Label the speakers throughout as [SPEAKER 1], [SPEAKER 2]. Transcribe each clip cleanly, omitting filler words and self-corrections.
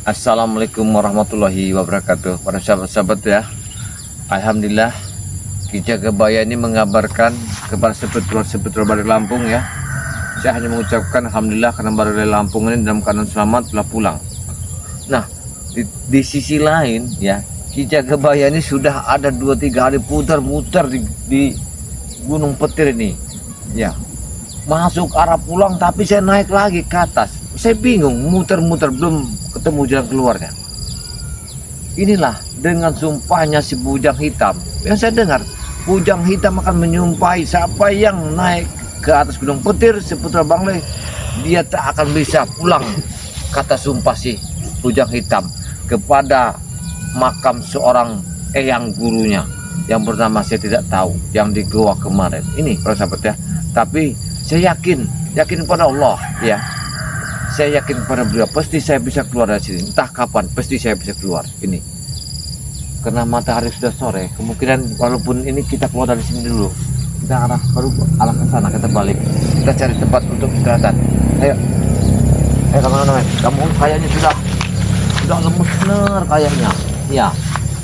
[SPEAKER 1] Assalamualaikum warahmatullahi wabarakatuh. Para sahabat-sahabat ya, alhamdulillah Ki Jagabaya ini mengabarkan kepada sepetualah Badak Lampung ya. Saya hanya mengucapkan alhamdulillah karena Badak Lampung ini dalam keadaan selamat telah pulang. Nah, di sisi lain ya, Ki Jagabaya ini sudah ada 2-3 hari putar-putar di Gunung Petir ini ya. Masuk arah pulang tapi saya naik lagi ke atas. Saya bingung, muter-muter belum ketemu jalan keluarnya. Inilah dengan sumpahnya si Bujang Hitam. Yang saya dengar, Bujang Hitam akan menyumpahi siapa yang naik ke atas Gunung Petir seputar Bangle, dia tak akan bisa pulang. Kata sumpah si Bujang Hitam kepada makam seorang eyang gurunya yang bernama saya tidak tahu, yang di Goa kemarin. Ini para sahabat ya. Tapi saya yakin pada Allah ya. Saya yakin pada beliau pasti saya bisa keluar dari sini. Entah kapan pasti saya bisa keluar ini. Karena matahari sudah sore, kemungkinan walaupun ini kita keluar dari sini dulu, kita baru arah ke sana, kita balik. Kita cari tempat untuk istirahat. Ayo teman-teman, kamu kayaknya sudah lemes bener kayaknya. Ya,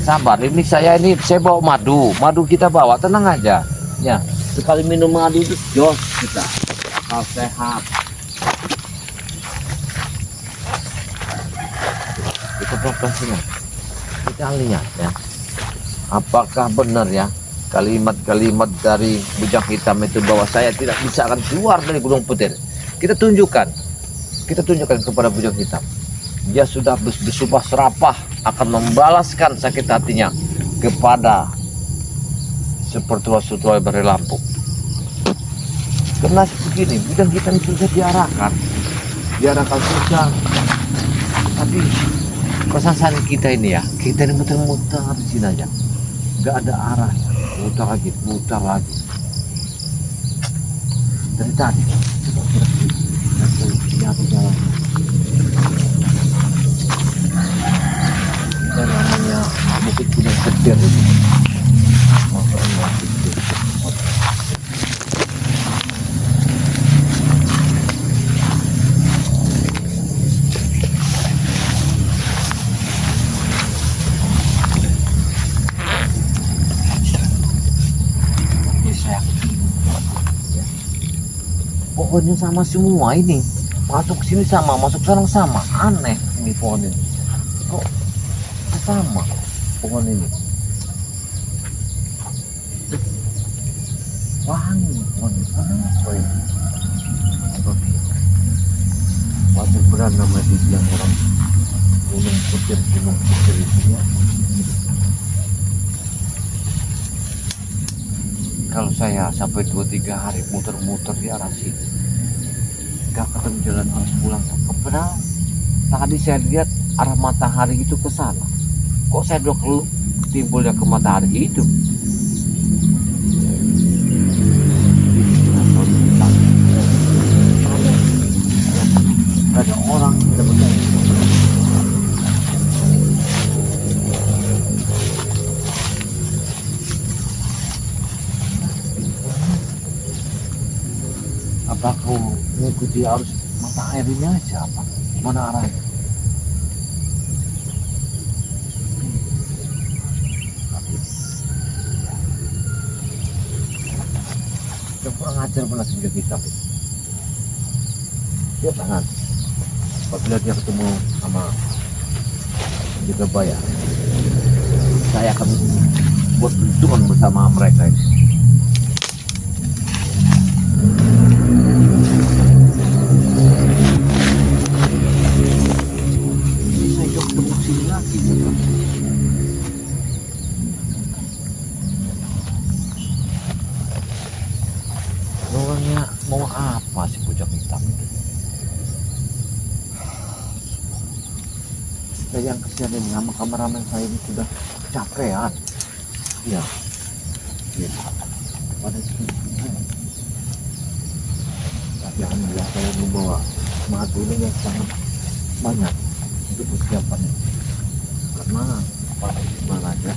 [SPEAKER 1] sabar. Ini saya bawa madu kita bawa, tenang aja. Ya, sekali minum madu itu jos kita, akal sehat. Kita lihat ya, apakah benar ya kalimat-kalimat dari Bujang Hitam itu bahwa saya tidak bisa akan keluar dari Gunung Petir. Kita tunjukkan kepada Bujang Hitam, dia sudah bersumpah serapah akan membalaskan sakit hatinya kepada sepertua Badak Lampung. Karena begini, Bujang Hitam sudah diarahkan susah, tapi kesan kita ini ya, kita ini muter-muter di sini aja, nggak ada arah, muter lagi dari tadi. Coba jalan. Ini namanya Bukit Gunung Petir itu. Pohonnya sama semua ini, masuk sini sama, masuk sana sama, aneh ini pohon ini. Kok sama pohon ini? Wangi pohon ini, apa ini? Wajar berat nama dibilang orang Gunung Petir itu ya. Kalau saya sampai 2-3 hari muter-muter di arah sini, gak ketemu jalan harus pulang. Padahal tadi saya lihat arah matahari itu ke sana. Kok saya udah timbulnya ke matahari itu? Ada orang tidak bertanya. Apa aku mengikuti arus mata air ini aja apa? Mana arahnya? Dia kurang ajar pernah senjata hitam. Dia tangan. Apabila dia ketemu sama Jagabaya, saya akan buat perhitungan bersama mereka ini. Orangnya mau apa sih Bujang Hitam itu? Saya yang kesian ini sama kameramen saya ini sudah capean. Ya. Pada sini. Tapi alhamdulillah saya membawa madu yang sangat banyak untuk persiapannya. Karena pada gimana aja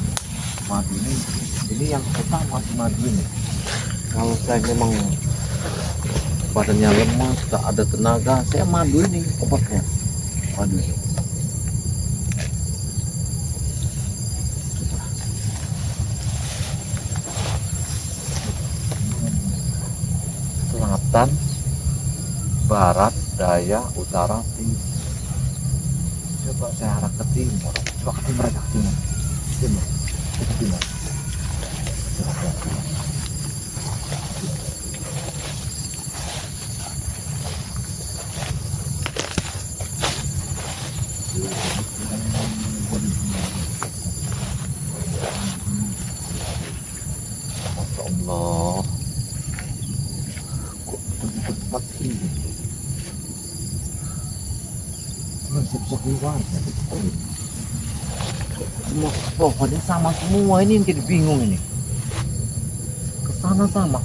[SPEAKER 1] madu ini yang utama si madu ini. Kalau saya memang badannya lemas, tak ada tenaga, saya madu ini obatnya. Madu ini. barat, daya, utara, timur. Coba saya arah ke timur. Coba ke timur aja, ke timur. Timur. Ke timur. Coba ke timur. Masya Allah, kok tempat ini masih bisa keluar ya? Semua pohonnya sama semua, ini yang jadi bingung ini. Kesana sama,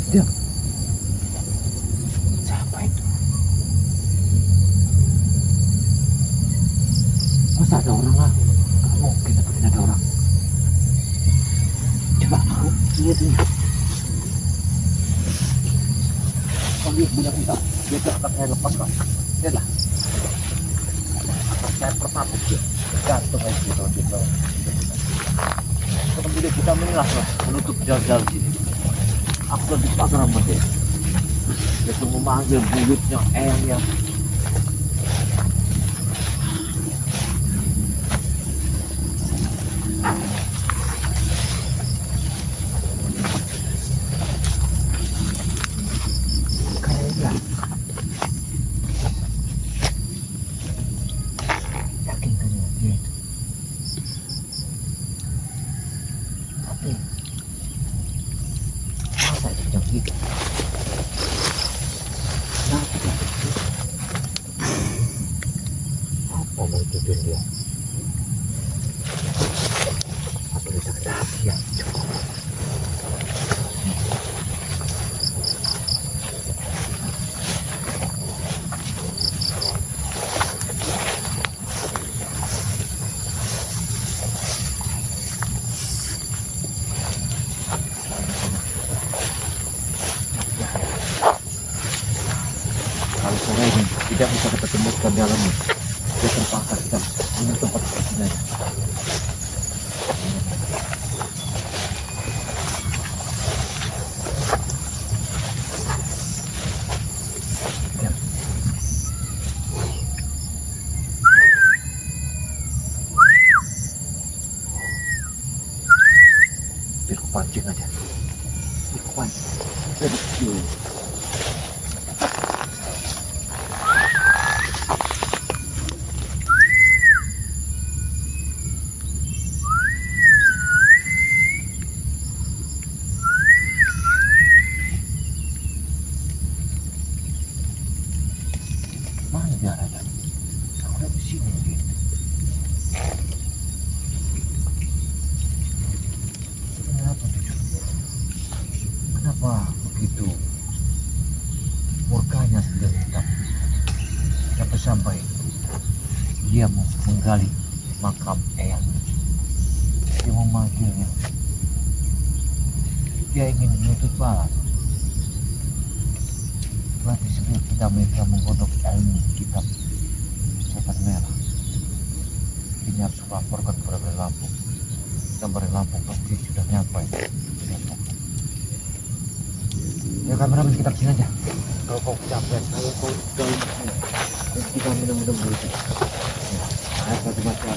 [SPEAKER 1] diam. Siapa itu? Masa ada orang lah? Gak mungkin ada orang. Coba aku lihat ini. Kau lihat budak kita. Dia akan saya lepaskan. Lihatlah. Akan saya pertapuk dia. Gantung aja gitu. Kemudian kita menutup jalan-jalan sini. Aku dipakar sama dia. Dia tuh memanggil bulutnya, eyangnya. Kayaknya yakin kan ya dia itu. Tapi masa itu jam gitu? Apa mau ikutin dia? Apa bisa kena hati ya? Kalau sore ini tidak bisa kita temukan dalamnya, dia terpaksa kita ini tempat seperti ini. Ya. Biar pancing aja. Biar pancing. Aduh. Mana dia ada? Sampai di sini dia. Kenapa tujuh? Kenapa begitu? Murkanya sudah hitam. Sampai dia mau menggali makam eyang. Dia memanggilnya. Dia ingin menuntut balas. Berarti sebelum kita mereka menggodok ilmu kitab Setan Merah, ini harus melaporkan kepada Bari Lampung. Dan Bari Lampung pasti sudah nyampe. Ya kameramen, kita kesini aja. Kalau kau capek, kalau kau dalam sini, kita minum dulu. Ya, air satu macam.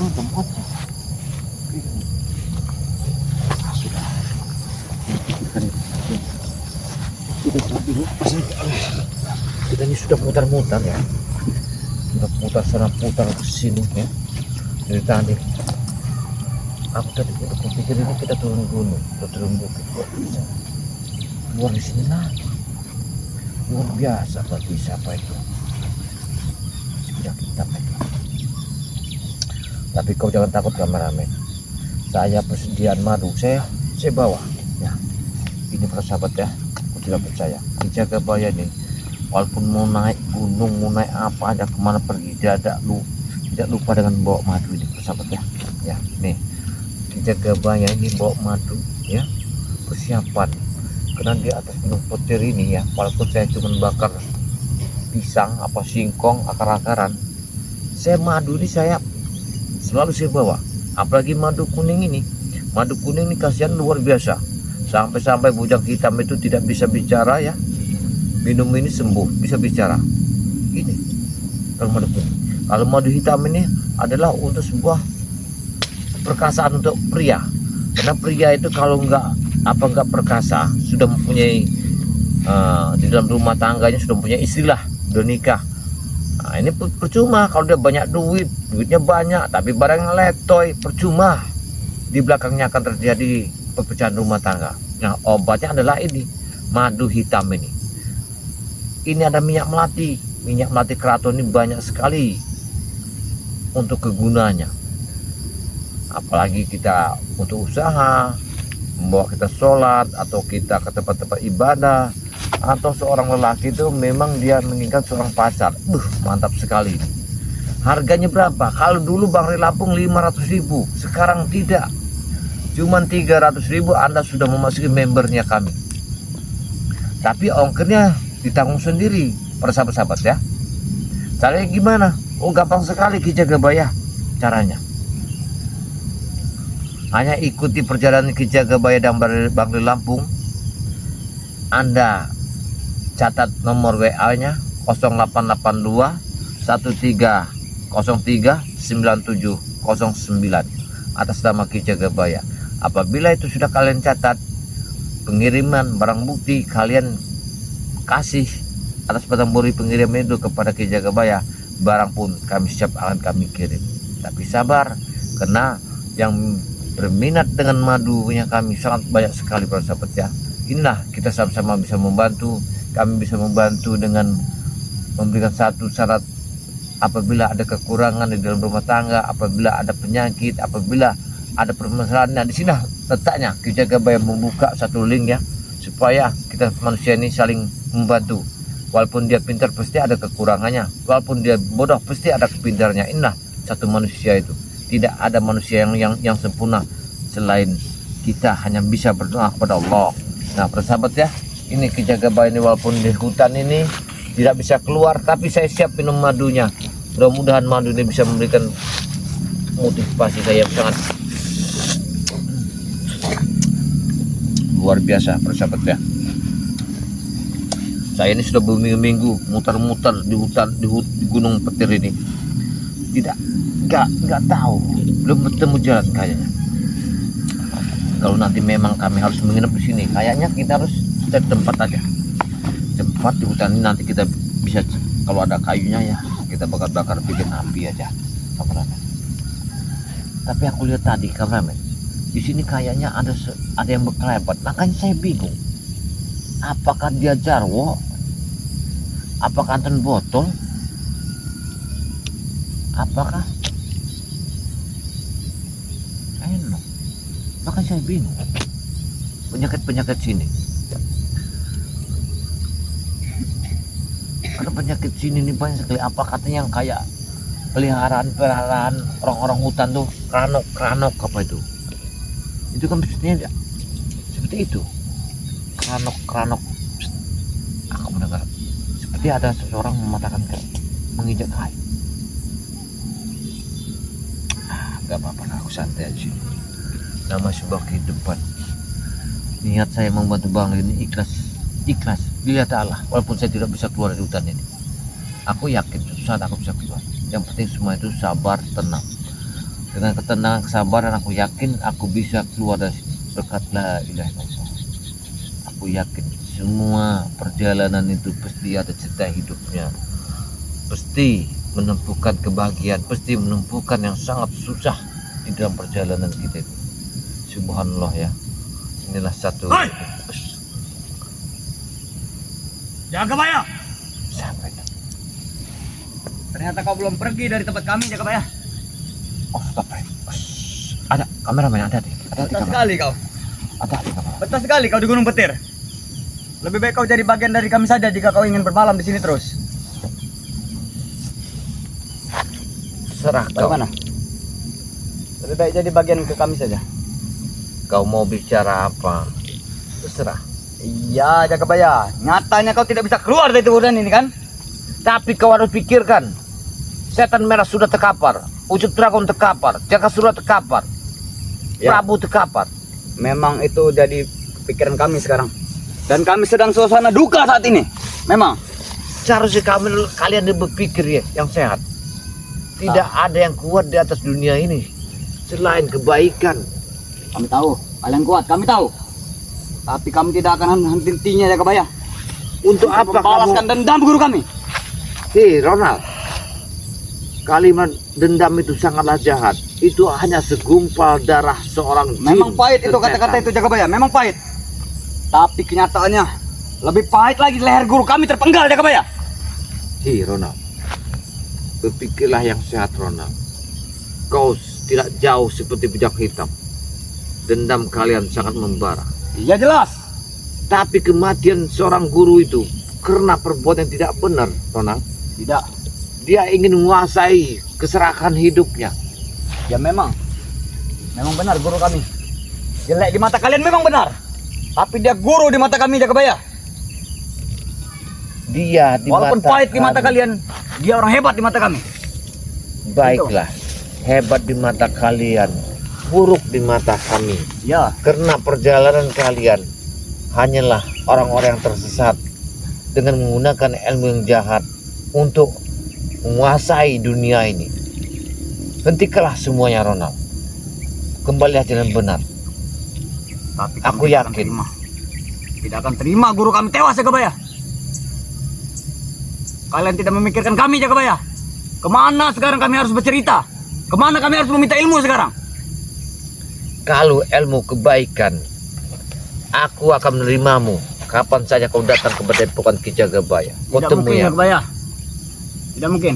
[SPEAKER 1] Tempatnya. Sudah. muter-muter ya, udah putar sana putar ke sini ya. Dari tadi aku tadi pikir ini kita turun gunung atau turun bukit, kok bisa keluar di sini lagi. Luar biasa bagi siapa itu, penyakit apa itu. Tapi kau jangan takut kameramen, saya persediaan madu saya bawa ya. Ini para sahabat ya, aku tidak percaya Ki Jagabaya ini walaupun mau naik gunung, mau naik apa aja, kemana pergi tidak lupa dengan bawa madu ini para sahabat ya. Ya nih Ki Jagabaya ini bawa madu ya, persiapan. Karena di atas gunung petir ini ya, walaupun saya cuma bakar pisang apa singkong akar-akaran, saya madu ini saya selalu saya bawa. Apalagi madu kuning ini kasihan luar biasa, sampai bujang hitam itu tidak bisa bicara ya, minum ini sembuh, bisa bicara. Ini kalau madu kuning. Kalau madu hitam ini adalah untuk sebuah perkasaan untuk pria, karena pria itu kalau nggak perkasa, sudah mempunyai di dalam rumah tangganya sudah mempunyai istilah, udah nikah. Nah, ini percuma kalau dia banyak duitnya banyak, tapi barangnya letoy, percuma. Di belakangnya akan terjadi perpecahan rumah tangga. Nah, obatnya adalah ini, madu hitam ini. Ini ada minyak melati keraton ini banyak sekali untuk kegunaannya. Apalagi kita untuk usaha, membawa kita sholat, atau kita ke tempat-tempat ibadah, atau seorang lelaki itu memang dia menginginkan seorang pacar. Mantap sekali. Harganya berapa? Kalau dulu Bang Ri Lampung 500.000, sekarang tidak, cuman 300.000 Anda sudah memasuki membernya kami. Tapi ongkirnya ditanggung sendiri para sahabat-sahabat ya. Caranya gimana? Oh, gampang sekali Ki Jagabaya caranya. Hanya ikuti perjalanan Ki Jagabaya dan Bang Ri Lampung. Anda catat nomor WA-nya 0882 1303 9709 atas nama Ki Jagabaya. Apabila itu sudah kalian catat, pengiriman barang bukti kalian kasih atas batang buri pengiriman itu kepada Ki Jagabaya, barang pun kami siap akan kami kirim. Tapi sabar, karena yang berminat dengan madunya kami sangat banyak sekali para sahabat ya. Inilah kita sama-sama bisa membantu. Kami bisa membantu dengan memberikan satu syarat: apabila ada kekurangan di dalam rumah tangga, apabila ada penyakit, apabila ada permasalahan. Nah, di sini letaknya Ki Jagabaya membuka satu link ya, supaya kita manusia ini saling membantu. Walaupun dia pintar pasti ada kekurangannya, walaupun dia bodoh pasti ada kepintarannya. Inilah satu manusia itu. Tidak ada manusia yang sempurna selain kita hanya bisa berdoa kepada Allah. Nah, persahabat ya, ini Ki Jagabaya ini walaupun di hutan ini tidak bisa keluar, tapi saya siap minum madunya. Mudah-mudahan madu ini bisa memberikan motivasi saya yang sangat luar biasa, persahabat ya. Saya ini sudah berminggu-minggu muter-muter di hutan, di gunung petir ini. Nggak tahu, belum bertemu jalan kayaknya. Kalau nanti memang kami harus menginap di sini, kayaknya kita harus cari tempat aja, tempat di hutan ini. Nanti kita bisa, kalau ada kayunya ya, kita bakar-bakar bikin api aja, kameramen. Tapi aku lihat tadi kameramen, di sini kayaknya ada yang berkelebat, makanya saya bingung. Apakah dia jarwo? Apakah anten botol? Apakah enak? Makanya saya bingung. Penyakit sini. Karena penyakit sini ini banyak sekali. Apa katanya yang kayak peliharaan orang-orang hutan tuh, kranok apa itu? Itu kan maksudnya seperti itu. Kranok. Aku mendengar seperti ada seseorang mematakan menginjak kayu. Gak apa-apa, aku santai aja. Nama sebuah kehidupan. Niat saya membantu Bang ini ikhlas dilihat Allah. Walaupun saya tidak bisa keluar dari hutan ini, aku yakin suatu saat aku bisa keluar. Yang penting semua itu sabar, tenang. Dengan ketenangan, kesabaran, aku yakin aku bisa keluar dari sini. Berkat la ilaha illallah. Aku yakin semua perjalanan itu pasti ada cerita hidupnya. pasti menemukan kebahagiaan, pasti menemukan yang sangat susah di dalam perjalanan kita itu. Subhanallah ya. Inilah satu.
[SPEAKER 2] Hei! Jagabaya,
[SPEAKER 1] Sampai.
[SPEAKER 2] ternyata kau belum pergi dari tempat kami, Jagabaya.
[SPEAKER 1] Oh, stop. Ada kameramen, ada di
[SPEAKER 2] Betah
[SPEAKER 1] kamera.
[SPEAKER 2] sekali kau.
[SPEAKER 1] Ada di kamera.
[SPEAKER 2] Betah sekali kau di Gunung Petir. Lebih baik kau jadi bagian dari kami saja jika kau ingin bermalam di sini terus.
[SPEAKER 1] Serah kau.
[SPEAKER 2] Bagaimana? Lebih baik jadi bagian ke kami saja.
[SPEAKER 1] Kau mau bicara apa? Terserah.
[SPEAKER 2] Iya, Jagabaya. Nyatanya kau tidak bisa keluar dari tubuh ini kan?
[SPEAKER 1] Tapi kau harus pikirkan. Setan merah sudah terkapar. Wujud dragon terkapar. Jagasura terkapar.
[SPEAKER 2] Ya.
[SPEAKER 1] Prabu terkapar.
[SPEAKER 2] Memang itu jadi pikiran kami sekarang. Dan kami sedang suasana duka saat ini. Memang.
[SPEAKER 1] Seharusnya kalian berpikir ya yang sehat. Tidak ada yang kuat di atas dunia ini selain kebaikan.
[SPEAKER 2] Kami tahu. Kalian kuat, kami tahu. Tapi kami tidak akan henti-hentinya, Jagabaya.
[SPEAKER 1] Untuk apa
[SPEAKER 2] membalaskan
[SPEAKER 1] kamu?
[SPEAKER 2] dendam guru kami.
[SPEAKER 1] Hei Ronald, kalimat dendam itu sangatlah jahat. Itu hanya segumpal darah seorang jin.
[SPEAKER 2] Memang pahit itu
[SPEAKER 1] tersetan.
[SPEAKER 2] kata-kata itu, Jagabaya. Memang pahit. Tapi kenyataannya lebih pahit lagi, leher guru kami terpenggal, Jagabaya.
[SPEAKER 1] Hei Ronald, berpikirlah yang sehat Ronald. Kau tidak jauh seperti bujang hitam. Dendam kalian sangat membara.
[SPEAKER 2] Iya jelas.
[SPEAKER 1] Tapi kematian seorang guru itu karena perbuatan yang tidak benar, Ronald.
[SPEAKER 2] Tidak.
[SPEAKER 1] Dia ingin menguasai keserakahan hidupnya.
[SPEAKER 2] Ya memang. Memang benar guru kami. Jelek di mata kalian memang benar. Tapi dia guru di mata kami, Jagabaya.
[SPEAKER 1] Dia di
[SPEAKER 2] Walaupun
[SPEAKER 1] mata
[SPEAKER 2] pahit di mata
[SPEAKER 1] kami.
[SPEAKER 2] kalian, dia orang hebat di mata kami.
[SPEAKER 1] Baiklah, hebat di mata kalian, buruk di mata kami.
[SPEAKER 2] Ya.
[SPEAKER 1] Karena perjalanan kalian hanyalah orang-orang yang tersesat dengan menggunakan ilmu yang jahat untuk menguasai dunia ini. Hentikanlah semuanya Ronald. Kembalilah jalan benar.
[SPEAKER 2] Tapi
[SPEAKER 1] Aku
[SPEAKER 2] kami tidak akan
[SPEAKER 1] yakin.
[SPEAKER 2] terima. Tidak akan terima guru kami tewas, Jagabaya. Kalian tidak memikirkan kami, Jagabaya. Kemana sekarang kami harus bercerita? Kemana kami harus meminta ilmu sekarang?
[SPEAKER 1] Kalau ilmu kebaikan, aku akan menerimamu kapan saja kau datang ke Padepokan Ki Jagabaya. Kau
[SPEAKER 2] Tidak
[SPEAKER 1] temui
[SPEAKER 2] mungkin,
[SPEAKER 1] aku.
[SPEAKER 2] Jagabaya. Tidak mungkin.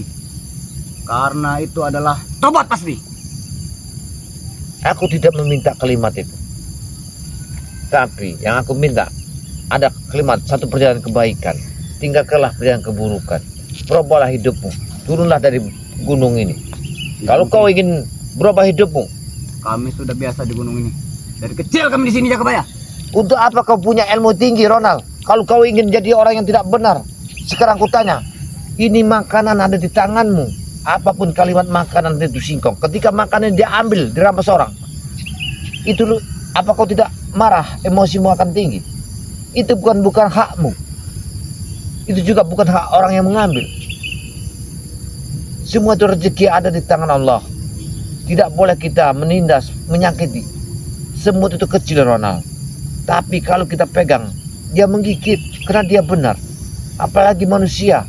[SPEAKER 2] Karena itu adalah tobat pasti.
[SPEAKER 1] Aku tidak meminta kalimat itu. Tapi yang aku minta ada kalimat satu perjalanan kebaikan. Tinggalkanlah perjalanan keburukan. Berubahlah hidupmu. Turunlah dari gunung ini. Kalau kau ingin berubah hidupmu,
[SPEAKER 2] Kami sudah biasa di gunung ini. Dari kecil kami di sini, Jagabaya.
[SPEAKER 1] untuk apa kau punya ilmu tinggi, Ronald? Kalau kau ingin jadi orang yang tidak benar, sekarang aku tanya, ini makanan ada di tanganmu. Apapun kalimat makanan itu singkong. Ketika makanan diambil, dirampas orang, itu apa kau tidak marah? Emosimu akan tinggi. Itu bukan hakmu. Itu juga bukan hak orang yang mengambil. Semua itu rezeki ada di tangan Allah. Tidak boleh kita menindas, menyakiti. Semut itu kecil, Ronald. Tapi kalau kita pegang, dia menggigit karena dia benar. Apalagi manusia.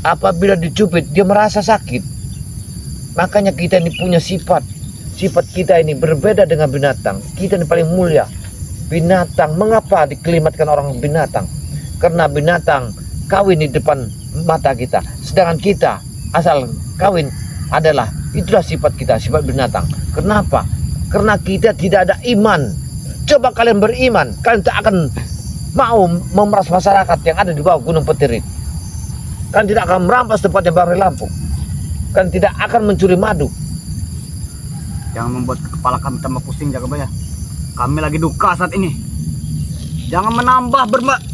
[SPEAKER 1] Apabila dicubit, dia merasa sakit. Makanya kita ini punya sifat. Sifat kita ini berbeda dengan binatang. Kita ini paling mulia. Binatang, mengapa dikelimatkan orang binatang? Karena binatang kawin di depan mata kita. Sedangkan kita asal kawin adalah, itulah sifat kita, sifat binatang. Kenapa? Karena kita tidak ada iman. Coba kalian beriman, kalian tak akan mau memeras masyarakat yang ada di bawah Gunung Petir ini. Kalian tidak akan merampas tempatnya Barai Lampung. Kalian tidak akan mencuri madu.
[SPEAKER 2] Jangan membuat kepala kami tambah pusing, Jagabaya. Kami lagi duka saat ini. Jangan menambah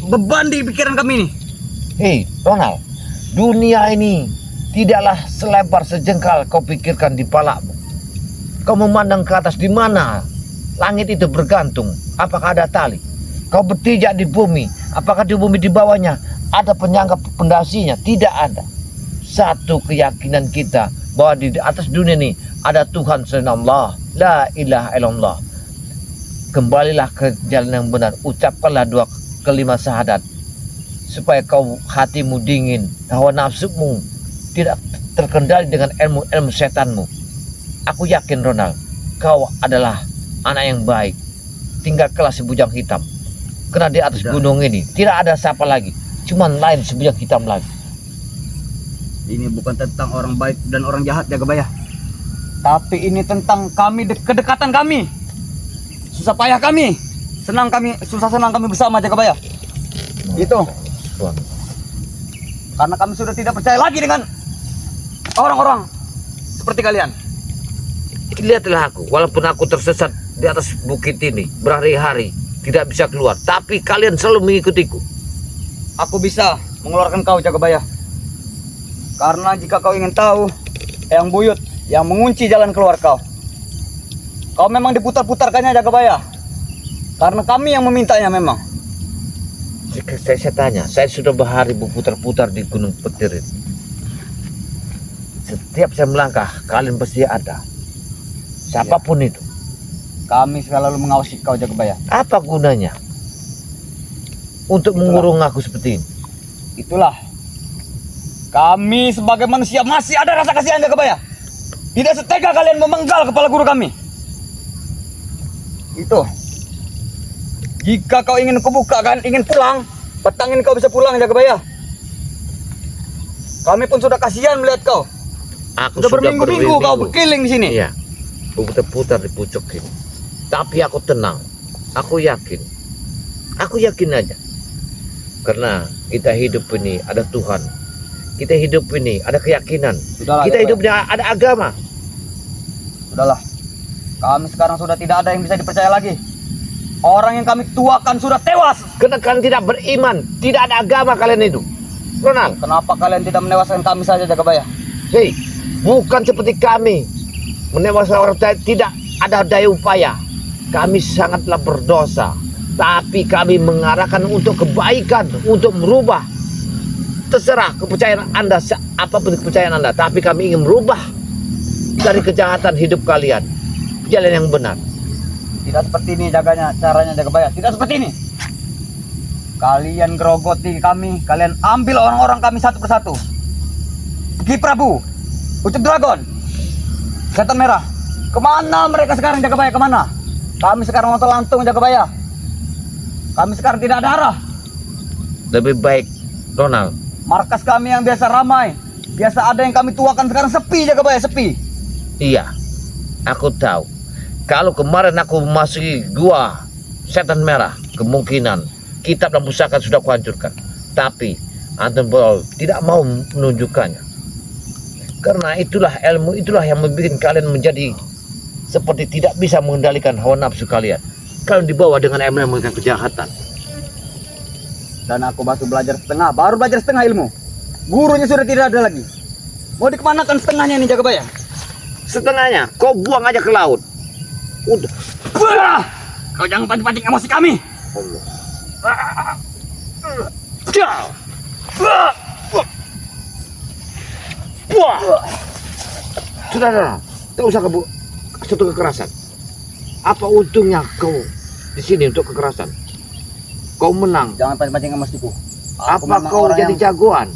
[SPEAKER 2] beban di pikiran kami ini.
[SPEAKER 1] Hei Ronald, dunia ini tidaklah selebar sejengkal kau pikirkan di palamu. Kau memandang ke atas, di mana langit itu bergantung? Apakah ada tali? Kau berpijak di bumi, apakah di bumi di bawahnya ada penyangga pendasinya? Tidak ada. Satu keyakinan kita bahwa di atas dunia ini ada Tuhan selain Allah, la ilaha illallah. Kembalilah ke jalan yang benar, ucapkanlah dua kalimat syahadat. supaya kau hatimu dingin, hawa nafsumu tidak terkendali dengan ilmu-ilmu setanmu. Aku yakin Ronald, kau adalah anak yang baik. Tinggal kelas sebujang hitam. Karena di atas gunung ini tidak ada siapa lagi, cuman lain sebujang hitam lagi.
[SPEAKER 2] Ini bukan tentang orang baik dan orang jahat Jagabaya, tapi ini tentang kami, kedekatan kami, susah payah kami, senang kami, susah senang kami bersama Jagabaya. Itu karena kami sudah tidak percaya lagi dengan orang-orang seperti kalian.
[SPEAKER 1] Lihatlah aku, walaupun aku tersesat di atas bukit ini berhari-hari tidak bisa keluar, tapi kalian selalu mengikutiku.
[SPEAKER 2] Aku bisa mengeluarkan kau Jagabaya, karena jika kau ingin tahu, Eyang Buyut yang mengunci jalan keluar kau. Kau memang diputar-putarkannya Jagabaya, karena kami yang memintanya memang.
[SPEAKER 1] Jika saya tanya, saya sudah berhari berputar-putar di Gunung Petir ini. Setiap saya melangkah, kalian pasti ada. Siapapun itu.
[SPEAKER 2] Kami selalu mengawasi kau Jagabaya.
[SPEAKER 1] Apa gunanya? Untuk mengurung aku seperti ini.
[SPEAKER 2] Itulah, kami sebagai manusia masih ada rasa kasihan Jagabaya. Tidak setega kalian memenggal kepala guru kami. Itu. Jika kau ingin kebuka kan, ingin pulang, petang ini kau bisa pulang Jagabaya. Kami pun sudah kasihan melihat kau.
[SPEAKER 1] Aku
[SPEAKER 2] Sudah berminggu-minggu kau berkeliling di sini.
[SPEAKER 1] Iya, putar-putar di pucuk ini. Tapi aku tenang, aku yakin aja. Karena kita hidup ini ada Tuhan, kita hidup ini ada keyakinan,
[SPEAKER 2] Sudahlah,
[SPEAKER 1] kita
[SPEAKER 2] Jagabaya.
[SPEAKER 1] hidup ini ada agama.
[SPEAKER 2] Sudahlah, kami sekarang sudah tidak ada yang bisa dipercaya lagi. Orang yang kami tuakan sudah tewas.
[SPEAKER 1] Karena kalian tidak beriman, tidak ada agama kalian itu. Ronald,
[SPEAKER 2] Kenapa kalian tidak menewaskan kami saja Jagabaya?
[SPEAKER 1] hei, bukan seperti kami menewaskan orang tidak ada daya upaya. Kami sangatlah berdosa, tapi kami mengarahkan untuk kebaikan, untuk merubah. Terserah kepercayaan Anda, apapun kepercayaan Anda, tapi kami ingin merubah dari kejahatan hidup kalian, jalan yang benar.
[SPEAKER 2] Tidak seperti ini caranya Jagabaya. Tidak seperti ini. Kalian gerogoti kami, kalian ambil orang-orang kami satu persatu. Ki Prabu, Ucup Dragon, Setan Merah. Kemana mereka sekarang Jagabaya, kemana? Kami sekarang mau lantung Jagabaya. Kami sekarang tidak ada arah.
[SPEAKER 1] Lebih baik, Ronald,
[SPEAKER 2] Markas kami yang biasa ramai, biasa ada yang kami tuakan, sekarang sepi Jagabaya, sepi.
[SPEAKER 1] iya, aku tahu. Kalau kemarin aku memasuki gua Setan Merah, kemungkinan kitab dan pusaka sudah kuhancurkan. Tapi Anton Bol tidak mau menunjukkannya. Karena itulah ilmu, itulah yang membuat kalian menjadi seperti tidak bisa mengendalikan hawa nafsu kalian. Kalian dibawa dengan ilmu kejahatan.
[SPEAKER 2] Dan aku baru belajar setengah ilmu. Gurunya sudah tidak ada lagi. Mau dikemanakan setengahnya ini Jagabaya?
[SPEAKER 1] Setengahnya kau buang aja ke laut. Udah.
[SPEAKER 2] Bah! Kau jangan pancing-pancing emosi kami.
[SPEAKER 1] Allah. Sudah, tidak usah kamu satu kekerasan. Apa untungnya kau di sini untuk kekerasan? Kau menang.
[SPEAKER 2] Jangan pancing-pancing emosiku. Aku
[SPEAKER 1] Apa
[SPEAKER 2] memang
[SPEAKER 1] kau
[SPEAKER 2] orang
[SPEAKER 1] jadi
[SPEAKER 2] yang-
[SPEAKER 1] jagoan?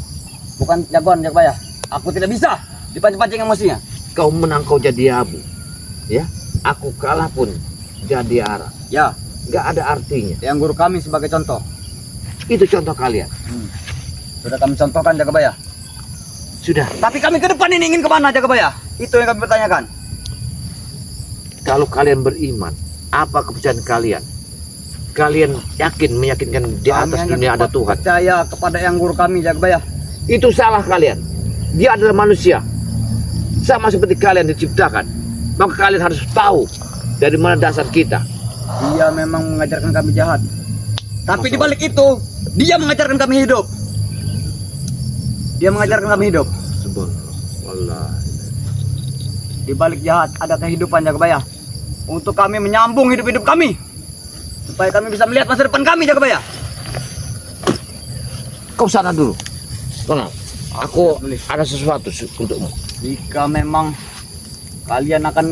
[SPEAKER 2] Bukan jagoan Jagabaya. Aku tidak bisa dipancing-pancing emosinya.
[SPEAKER 1] Kau menang, kau jadi abu. Ya, aku kalah pun jadi arah.
[SPEAKER 2] Ya,
[SPEAKER 1] Gak ada artinya.
[SPEAKER 2] yang guru kami sebagai contoh.
[SPEAKER 1] Itu contoh kalian.
[SPEAKER 2] Sudah kami contohkan Jagabaya.
[SPEAKER 1] Sudah.
[SPEAKER 2] Tapi kami ke depan ini ingin kemana Jagabaya? Itu yang kami pertanyakan.
[SPEAKER 1] Kalau kalian beriman, apa kepercayaan kalian? Kalian yakin meyakinkan di
[SPEAKER 2] Kami
[SPEAKER 1] atas
[SPEAKER 2] hanya
[SPEAKER 1] dunia ada Tuhan?
[SPEAKER 2] percaya kepada yang guru kami Jagabaya.
[SPEAKER 1] Itu salah kalian. Dia adalah manusia. Sama seperti kalian diciptakan. Maka kalian harus tahu dari mana dasar kita.
[SPEAKER 2] Dia memang mengajarkan kami jahat. Tapi di balik itu, dia mengajarkan kami hidup. Dia mengajarkan kami hidup.
[SPEAKER 1] Subhanallah.
[SPEAKER 2] Di balik jahat ada kehidupan Jagabaya. Untuk kami menyambung hidup-hidup kami. Supaya kami bisa melihat masa depan kami Jagabaya.
[SPEAKER 1] Kau sana dulu. Ronald, aku
[SPEAKER 2] Boleh.
[SPEAKER 1] ada sesuatu untukmu.
[SPEAKER 2] Jika memang kalian akan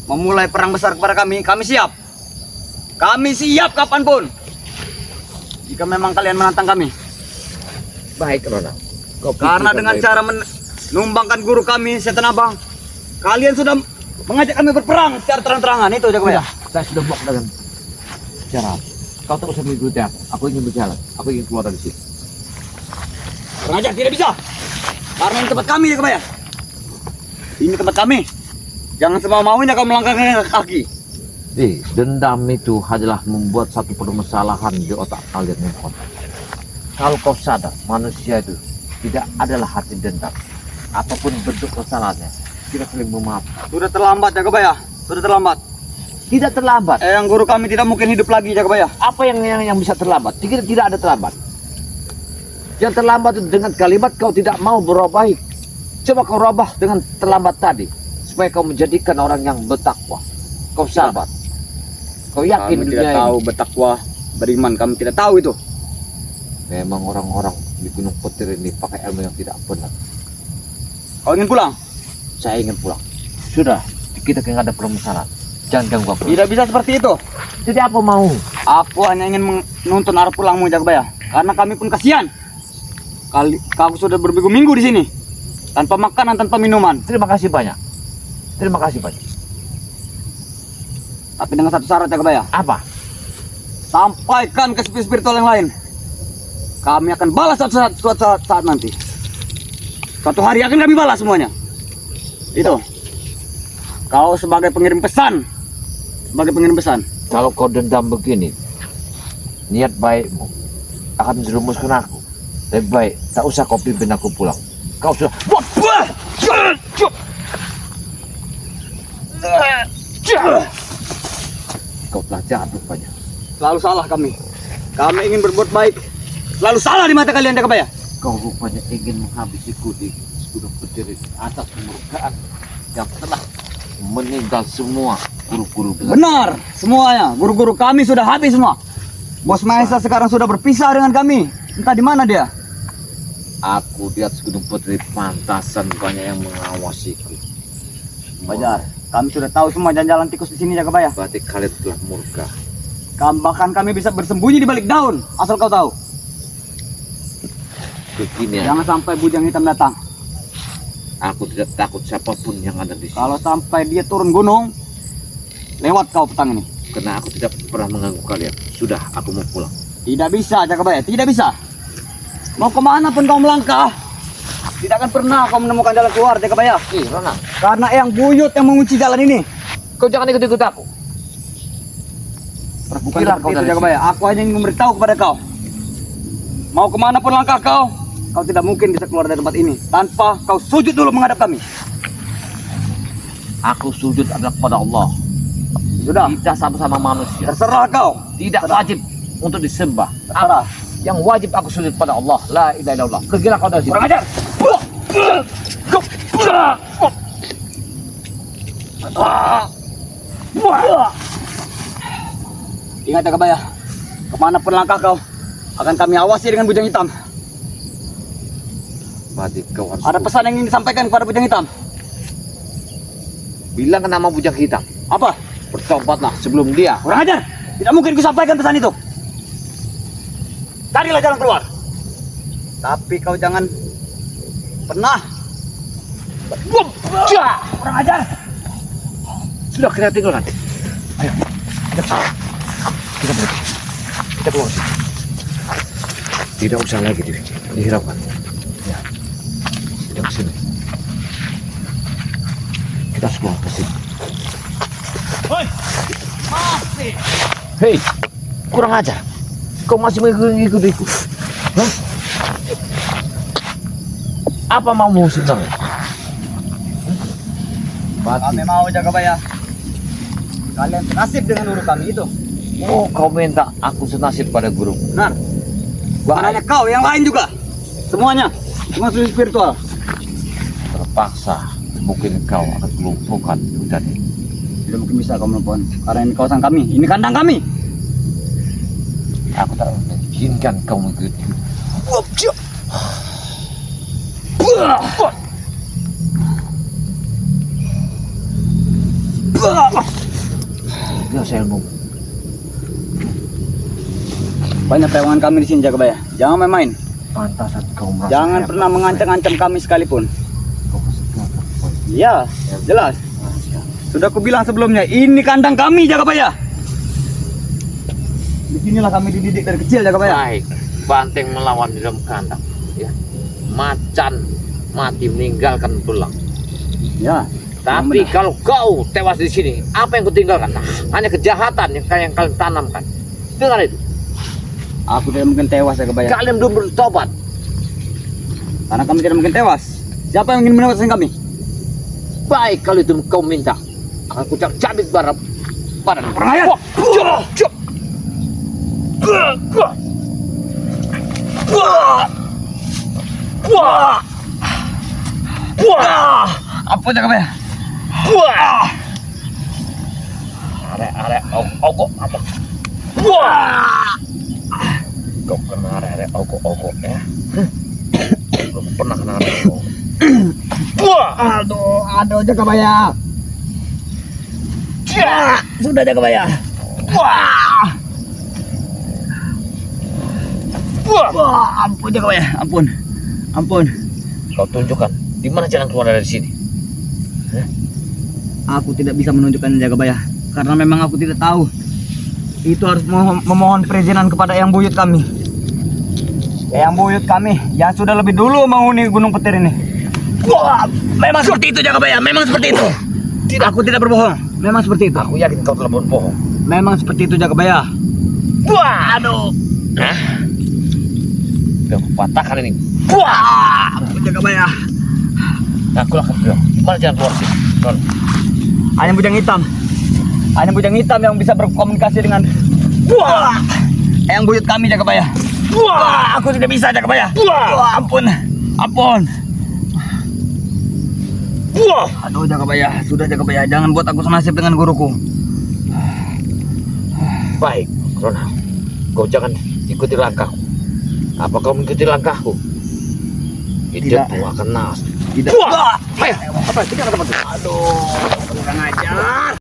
[SPEAKER 2] memulai perang besar kepada kami siap. Kami siap kapanpun. Jika memang kalian menantang kami.
[SPEAKER 1] Baik, Rona. Kau
[SPEAKER 2] Karena
[SPEAKER 1] pikirkan
[SPEAKER 2] dengan
[SPEAKER 1] baik.
[SPEAKER 2] cara menumbangkan guru kami, Setan Abang, kalian sudah mengajak kami berperang secara terang-terangan. Itu Jagabaya.
[SPEAKER 1] Saya sudah blok dengan cara. Kau tak usah mengikuti aku. Aku ingin berjalan. Aku ingin keluar dari sini.
[SPEAKER 2] Kurang ajar, tidak bisa. Karena ini tempat kami Jagabaya. Ini tempat kami. Jangan semau-maunya kau melangkahkan kaki.
[SPEAKER 1] Dendam itu adalah membuat satu permasalahan di otak kalian yang kotor. Kalau kau sadar, manusia itu tidak adalah hati dendam. Apapun bentuk kesalahannya, kita saling memaafkan.
[SPEAKER 2] Sudah terlambat Jagabaya. Sudah terlambat.
[SPEAKER 1] Tidak terlambat.
[SPEAKER 2] Yang guru kami tidak mungkin hidup lagi Jagabaya.
[SPEAKER 1] Apa yang bisa terlambat? Tidak ada terlambat. Yang terlambat itu dengan kalimat kau tidak mau berubah baik. Coba kau rubah dengan terlambat tadi, supaya kau menjadikan orang yang bertakwa. Kau sabar. Kau yakin
[SPEAKER 2] Kami
[SPEAKER 1] dunia
[SPEAKER 2] tidak
[SPEAKER 1] ini.
[SPEAKER 2] tahu bertakwa, beriman. Kami tidak tahu itu.
[SPEAKER 1] Memang orang-orang di Gunung Petir ini pakai ilmu yang tidak benar.
[SPEAKER 2] Kau ingin pulang?
[SPEAKER 1] Saya ingin pulang. Sudah, kita nggak ada permasalahan. Jangan ganggu aku.
[SPEAKER 2] Tidak bisa seperti itu.
[SPEAKER 1] Jadi apa mau?
[SPEAKER 2] Aku hanya ingin menuntun arah pulangmu Jagabaya. Karena kami pun kasihan. Kau sudah berminggu-minggu di sini. Tanpa makanan, tanpa minuman.
[SPEAKER 1] Terima kasih banyak. Terima kasih banyak.
[SPEAKER 2] Tapi dengan satu syarat Jagabaya.
[SPEAKER 1] Apa?
[SPEAKER 2] Sampaikan ke spiritual yang lain. Kami akan balas suatu saat nanti. Suatu hari akan kami balas semuanya. Itu. Kau sebagai pengirim pesan. Sebagai pengirim pesan.
[SPEAKER 1] Kalau kau dendam begini, niat baikmu akan menjerumuskan aku. Lebih baik, tak usah kau pimpin aku pulang. Kau sudah... Kau telah jahat rupanya.
[SPEAKER 2] Selalu salah kami. Kami ingin berbuat baik. Selalu salah di mata kalian Jagabaya.
[SPEAKER 1] Kau rupanya ingin menghabisiku di Gunung Petir ini atas kemurkaan yang telah meninggal semua guru-guru besar.
[SPEAKER 2] Benar, semuanya. Guru-guru kami sudah habis semua. Bos Mahesa sekarang sudah berpisah dengan kami. Entah di mana dia.
[SPEAKER 1] Aku di atas Gunung Petir pantasan banyak yang mengawasiku.
[SPEAKER 2] Wajar. Kami sudah tahu semua jalan-jalan tikus di sini Jagabaya.
[SPEAKER 1] Berarti kalian telah murka.
[SPEAKER 2] Bahkan kami bisa bersembunyi di balik daun. Asal kau tahu.
[SPEAKER 1] Begini ya,
[SPEAKER 2] Jangan sampai bujang hitam datang.
[SPEAKER 1] aku tidak takut siapapun yang ada di sini.
[SPEAKER 2] Kalau sampai dia turun gunung, lewat kau petang ini.
[SPEAKER 1] Karena aku tidak pernah mengganggu kalian. Sudah, aku mau pulang.
[SPEAKER 2] Tidak bisa Jagabaya, tidak bisa. Mau kemana pun kau melangkah, tidak akan pernah kau menemukan jalan keluar Jagabaya.
[SPEAKER 1] Rona,
[SPEAKER 2] Karena yang buyut yang mengunci jalan ini.
[SPEAKER 1] kau jangan ikut-ikut aku.
[SPEAKER 2] Bukan
[SPEAKER 1] Pergilah kau
[SPEAKER 2] seperti itu
[SPEAKER 1] dari
[SPEAKER 2] Jagabaya. Aku hanya ingin memberitahu kepada kau. Mau kemana pun langkah kau tidak mungkin bisa keluar dari tempat ini tanpa kau sujud dulu menghadap kami.
[SPEAKER 1] Aku sujud adalah kepada Allah.
[SPEAKER 2] Sudah,
[SPEAKER 1] Tidak sama-sama manusia.
[SPEAKER 2] terserah kau.
[SPEAKER 1] Tidak wajib untuk disembah.
[SPEAKER 2] Terserah.
[SPEAKER 1] Yang wajib aku sujud pada Allah. La ilaha illallah. Pergilah kau dari sini.
[SPEAKER 2] Kurang ajar. Ingat Jagabaya, kemana pun langkah kau akan kami awasi dengan bujang hitam.
[SPEAKER 1] Berarti kau harus
[SPEAKER 2] Ada pesan yang ingin disampaikan kepada bujang hitam.
[SPEAKER 1] bilang nama bujang hitam.
[SPEAKER 2] Apa?
[SPEAKER 1] Bertobatlah sebelum dia.
[SPEAKER 2] Kurang ajar. Tidak mungkin kusampaikan pesan itu. Carilah jalan keluar. Tapi kau jangan pernah. Kurang ajar.
[SPEAKER 1] Sudah kita tinggalkan. Ayo. Kita pergi. Kita keluar. Tidak usah lagi dihiraukan. Ya. Kita ke sini. Kita harus keluar ke sini.
[SPEAKER 2] Masih.
[SPEAKER 1] Hei, kurang ajar. Kau masih mengikuti-ikuti. Hah? Apa maumu sebenarnya?
[SPEAKER 2] Kami mau Jagabaya. Kalian senasib dengan guru kami itu.
[SPEAKER 1] Oh, kau minta aku senasib pada guru.
[SPEAKER 2] Benar. Bukan hanya kau, yang lain juga. Semuanya. Semua spiritual.
[SPEAKER 1] Terpaksa mungkin kau akan melumpuhkan hujan ini.
[SPEAKER 2] Tidak mungkin bisa kau melumpuhkan. Karena ini kawasan kami. Ini kandang kami.
[SPEAKER 1] Aku tak mengizinkan kau mengikuti. Ya saya mau.
[SPEAKER 2] Banyak pewangan kami di sini Jagabaya. Jangan main-main.
[SPEAKER 1] pantas kau merasa
[SPEAKER 2] Jangan
[SPEAKER 1] hebat,
[SPEAKER 2] pernah mengancam-ancam kami sekalipun.
[SPEAKER 1] Kau pasti gagah, Boy.
[SPEAKER 2] Iya, jelas.
[SPEAKER 1] Ah, siap.
[SPEAKER 2] Sudah aku bilang sebelumnya, ini kandang kami Jagabaya. Beginilah kami dididik dari kecil Jagabaya.
[SPEAKER 1] Baik, banteng melawan di dalam kandang, ya. Macan mati meninggalkan tulang.
[SPEAKER 2] Ya.
[SPEAKER 1] Tapi
[SPEAKER 2] benar.
[SPEAKER 1] kalau kau tewas di sini, apa yang kau tinggalkan? Nah, hanya kejahatan yang kalian tanamkan. Dengar itu.
[SPEAKER 2] Aku tidak mungkin tewas Jagabaya.
[SPEAKER 1] Kalian belum bertobat.
[SPEAKER 2] Karena kami tidak mungkin tewas. Siapa yang ingin menewaskan kami?
[SPEAKER 1] Baik kalau itu kau minta, akan kucak cabik barang pada
[SPEAKER 2] Kurang ajar.
[SPEAKER 1] Wah, cuk.
[SPEAKER 2] Apa Jagabaya?
[SPEAKER 1] Arek, ogok apa? Kau kena arek, ogok ya? Belum pernah kena arek.
[SPEAKER 2] Aduh Jagabaya. Sudah Jagabaya. Ampun Jagabaya, ampun.
[SPEAKER 1] Kau tunjukkan di mana jalan keluar dari sini.
[SPEAKER 2] Aku tidak bisa menunjukkan Jagabaya karena memang aku tidak tahu. Itu harus memohon perizinan kepada Eyang Buyut kami. Eyang Buyut kami yang sudah lebih dulu menghuni Gunung Petir ini. Memang seperti itu Jagabaya, memang seperti itu. Tidak, aku tidak berbohong. Memang seperti itu.
[SPEAKER 1] Aku yakin kau telah berbohong.
[SPEAKER 2] Memang seperti itu Jagabaya.
[SPEAKER 1] Aduh. Kau patahkan ini.
[SPEAKER 2] Ampun Jagabaya.
[SPEAKER 1] Aku akan bilang, gimana jalan keluar sini?
[SPEAKER 2] Hanya bujang hitam yang bisa berkomunikasi dengan Eyang Buyut kami Jagabaya. Aku tidak bisa Jagabaya. Ampun. Aduh Jagabaya, sudah Jagabaya, jangan buat aku senasib dengan guruku.
[SPEAKER 1] Baik, Ronald. Kau jangan ikuti langkahku. Apa kau mengikuti langkahku? Hidupmu akan naas.
[SPEAKER 2] Tidak.
[SPEAKER 1] Ayo, apa? Tidak ada tempat.
[SPEAKER 2] Aduh, kurang ajar.